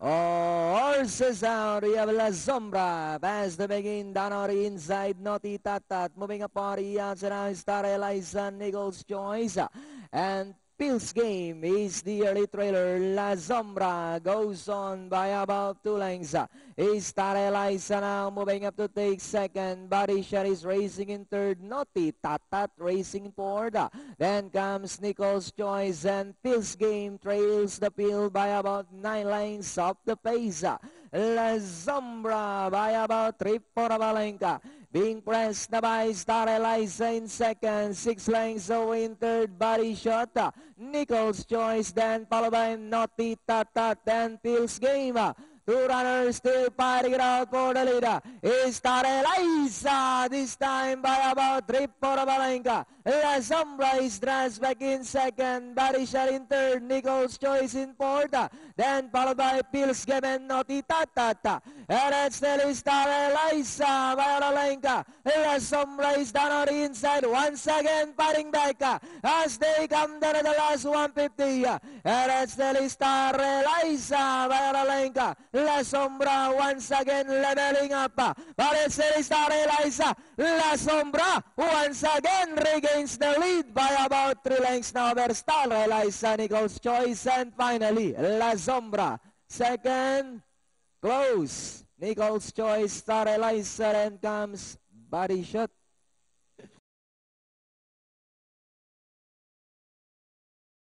Horses out, we have La Sombra, pass to begin, down on the inside, Naughty Tatat, moving up on the outside, now Star Eliza, Nichols Choice, and Pills Game is the early trailer. La Sombra goes on by about 2 lengths. Star Eliza now moving up to take second. Body Shot is racing in third. Naughty Tatat racing in fourth. Then comes Nichols Choice, and Pills Game trails the field by about 9 lengths off the pace. La Sombra by about 3 for Valenca. Being pressed na by Star Eliza in second, 6 lengths away in third, Body Shot, Nichols Choice, then followed by Naughty Tatat, then Pills Game. Two runners still fighting it out for the leader. Star Eliza, this time by about 3 for Valenca. La Sombra is dressed back in second, Body Shot in third, Nichols Choice in fourth, then followed by Pills Game and Naughty Tatat. And it's still Star Eliza by Valenca. La Sombra is down on the inside, once again fighting back as they come down to the last 150. And it's still Star Eliza by Valenca. La Sombra once again leveling up. But it's still Star Eliza. La Sombra once again regains the lead by about 3 lengths now over Star Eliza, Nichols Choice, and finally La Sombra. Second, close. Nichols Choice, Star Eliza, and comes Body Shot.